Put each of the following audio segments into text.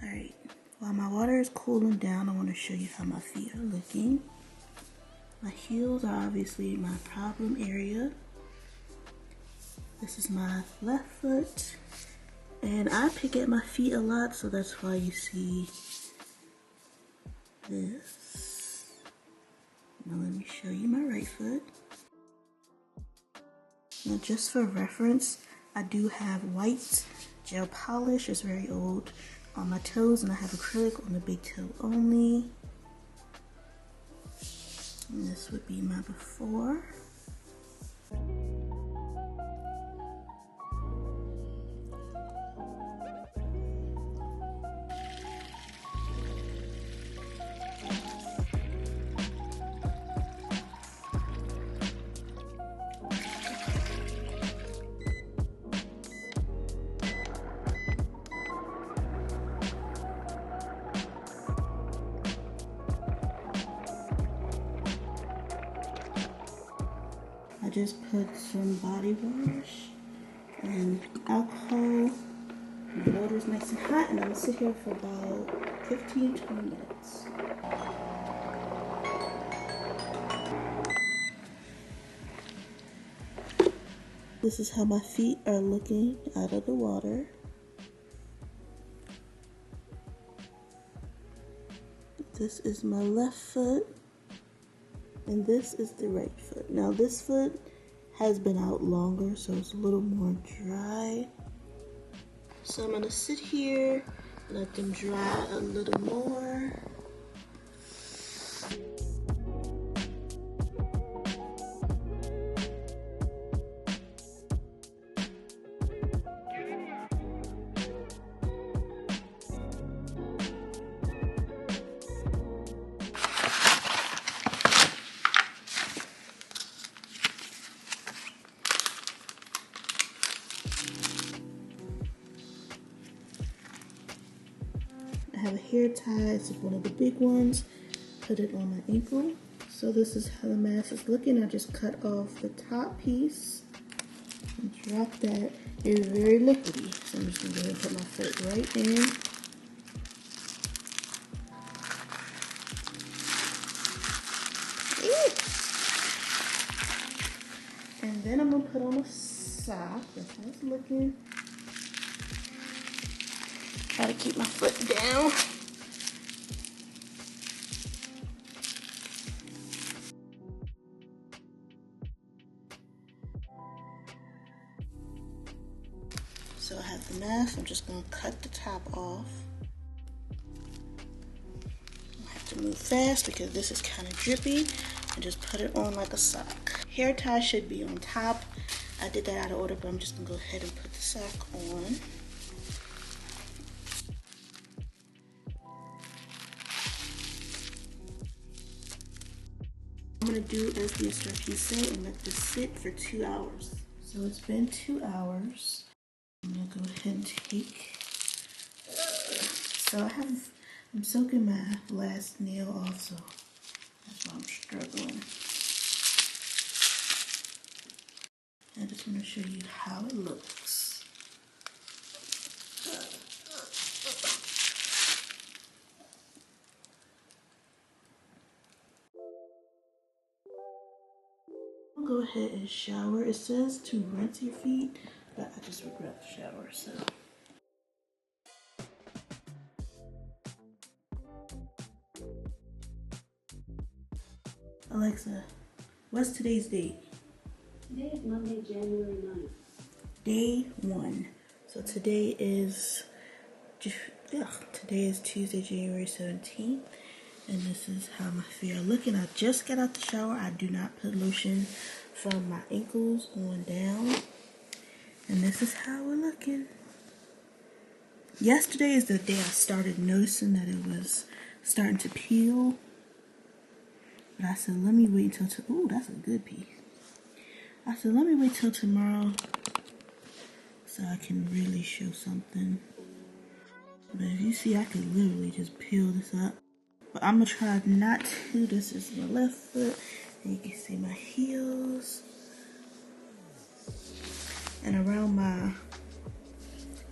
Alright, while my water is cooling down, I want to show you how my feet are looking. My heels are obviously my problem area. This is my left foot, and I pick at my feet a lot, so that's why you see this. Now let me show you my right foot. Now just for reference, I do have white gel polish, it's very old, on my toes, and I have acrylic on the big toe only. And this would be my before. I just put some body wash and alcohol. The water is nice and hot, and I'm gonna sit here for about 15-20 minutes. This is how my feet are looking out of the water. This is my left foot, and this is the right foot. Now this foot has been out longer, so it's a little more dry. So I'm gonna sit here, let them dry a little more. I have a hair tie, it's one of the big ones. Put it on my ankle. So this is how the mask is looking. I just cut off the top piece and drop that. It's very liquidy, so I'm just gonna go ahead and put my foot right in. And then I'm gonna put on a sock. That's how it's looking. Try to keep my foot down. So I have the mask. I'm just gonna cut the top off. I have to move fast because this is kind of drippy, and just put it on like a sock. Hair tie should be on top. I did that out of order, but I'm just gonna go ahead and put the sock on. I'm gonna do as the instructions say and let this sit for 2 hours. So it's been 2 hours. I'm gonna go ahead and take. So I'm soaking my last nail off, so that's why I'm struggling. I just want to show you how it looks. I'll go ahead and shower. It says to rinse your feet, but I just regret the shower, so. Alexa, what's today's date? Today is Monday, January 9th. Day 1. So today is Tuesday, January 17th. And this is how my feet are looking. I just got out the shower. I do not put lotion from my ankles on down. And this is how we're looking. Yesterday is the day I started noticing that it was starting to peel. But I said, let me wait until, ooh, that's a good piece. I said, let me wait till tomorrow so I can really show something. But if you see, I could literally just peel this up. But I'm gonna try not to. This is my left foot. And you can see my heels. And around my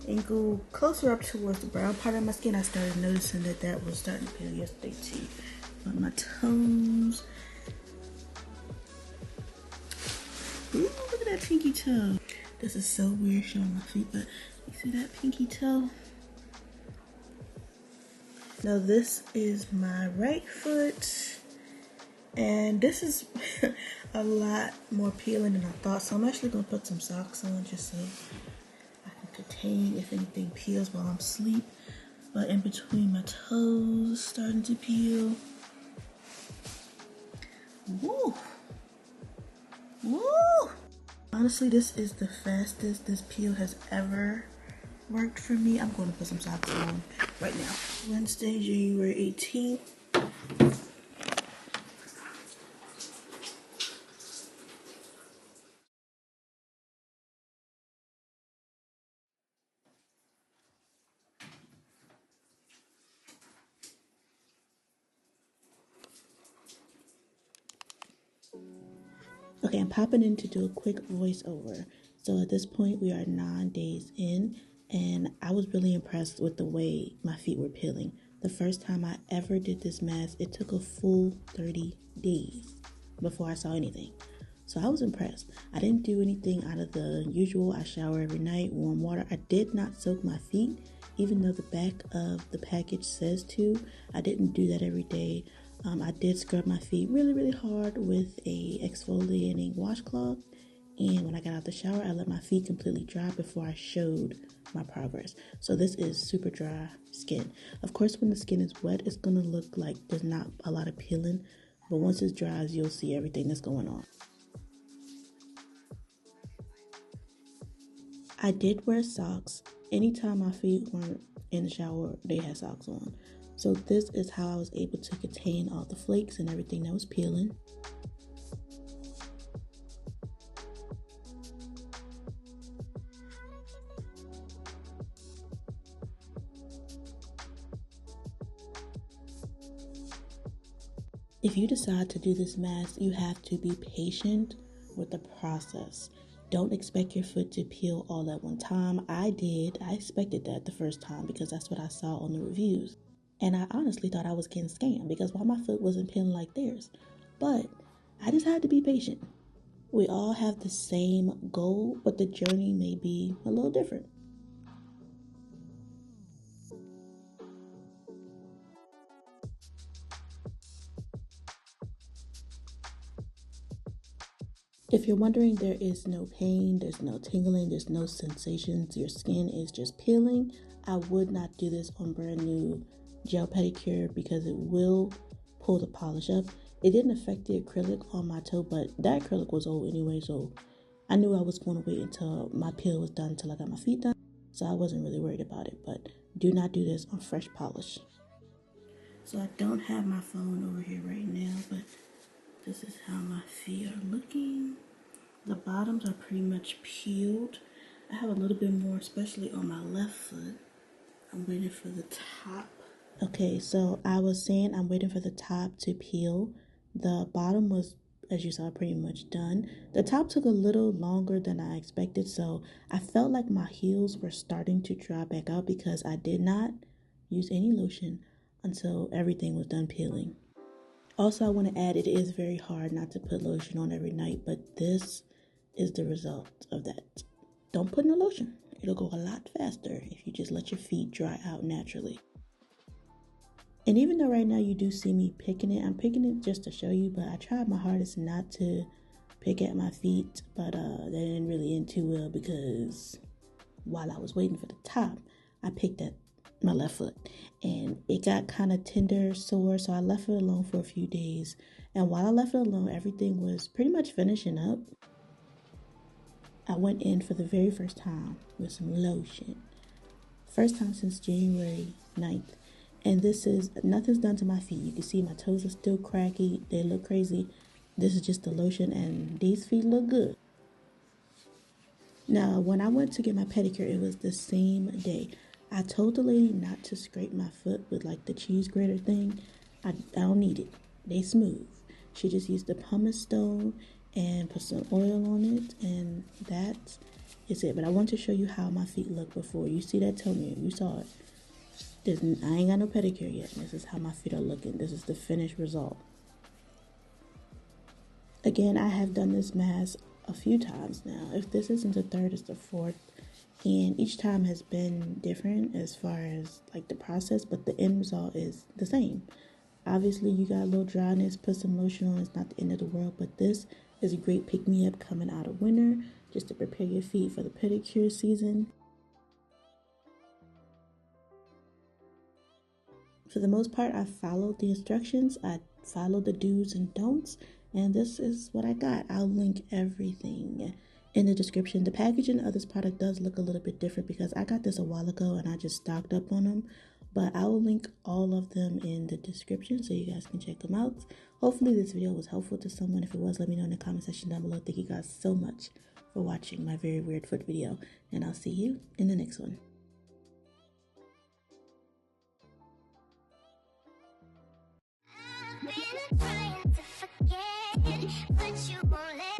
ankle, closer up towards the brown part of my skin, I started noticing that that was starting to peel yesterday too. But my toes. Ooh, look at that pinky toe. This is so weird showing my feet, but you see that pinky toe? Now this is my right foot, and this is a lot more peeling than I thought, so I'm actually going to put some socks on just so I can contain if anything peels while I'm asleep. But in between my toes starting to peel. Woo! Woo! Honestly, this is the fastest this peel has ever worked for me. I'm going to put some socks on right now. Wednesday, January 18th. Okay, I'm popping in to do a quick voiceover. So at this point, we are 9 days in, and I was really impressed with the way my feet were peeling. The first time I ever did this mask, it took a full 30 days before I saw anything. So I was impressed. I didn't do anything out of the usual. I shower every night, warm water. I did not soak my feet, even though the back of the package says to. I didn't do that every day. I did scrub my feet really, really hard with a exfoliating washcloth. And when I got out the shower, I let my feet completely dry before I showed my progress. So this is super dry skin. Of course, when the skin is wet, it's going to look like there's not a lot of peeling. But once it dries, you'll see everything that's going on. I did wear socks. Anytime my feet weren't in the shower, they had socks on. So this is how I was able to contain all the flakes and everything that was peeling. If you decide to do this mask, you have to be patient with the process. Don't expect your foot to peel all at one time. I did. I expected that the first time because that's what I saw on the reviews. And I honestly thought I was getting scammed because why my foot wasn't peeling like theirs. But I just had to be patient. We all have the same goal, but the journey may be a little different. If you're wondering, there is no pain, there's no tingling, there's no sensations, your skin is just peeling, I would not do this on brand new gel pedicure because it will pull the polish up. It didn't affect the acrylic on my toe, but that acrylic was old anyway, so I knew I was going to wait until my peel was done, until I got my feet done, so I wasn't really worried about it. But do not do this on fresh polish. So I don't have my phone over here right now, but this is how my feet are looking. The bottoms are pretty much peeled. I have a little bit more, especially on my left foot. I'm waiting for the top. Okay, so I was saying I'm waiting for the top to peel. The bottom was, as you saw, pretty much done. The top took a little longer than I expected, so I felt like my heels were starting to dry back out because I did not use any lotion until everything was done peeling. Also, I want to add, it is very hard not to put lotion on every night, but this is the result of that. Don't put no lotion. It'll go a lot faster if you just let your feet dry out naturally. And even though right now you do see me picking it, I'm picking it just to show you, but I tried my hardest not to pick at my feet, but that didn't really end too well because while I was waiting for the top, I picked at my left foot and it got kind of tender, sore, so I left it alone for a few days. And while I left it alone, everything was pretty much finishing up. I went in for the very first time with some lotion. First time since January 9th. And this is, nothing's done to my feet. You can see my toes are still cracky. They look crazy. This is just the lotion and these feet look good. Now, when I went to get my pedicure, it was the same day. I told the lady not to scrape my foot with like the cheese grater thing. I don't need it. They smooth. She just used the pumice stone and put some oil on it, and that is it. But I want to show you how my feet look before. You see that? Tell me you saw it. I ain't got no pedicure yet. This is how my feet are looking. This is the finished result. Again, I have done this mask a few times now. If this isn't the third, it's the fourth. And each time has been different as far as like the process, but the end result is the same. Obviously, you got a little dryness, put some lotion on, it's not the end of the world, but this is a great pick-me-up coming out of winter just to prepare your feet for the pedicure season. For the most part, I followed the instructions. I followed the do's and don'ts, and this is what I got. I'll link everything in the description. The packaging of this product does look a little bit different because I got this a while ago and I just stocked up on them, but I will link all of them in the description so you guys can check them out. Hopefully this video was helpful to someone. If it was, let me know in the comment section down below. Thank you guys so much for watching my very weird foot video, and I'll see you in the next one. Been trying to forget, but you won't let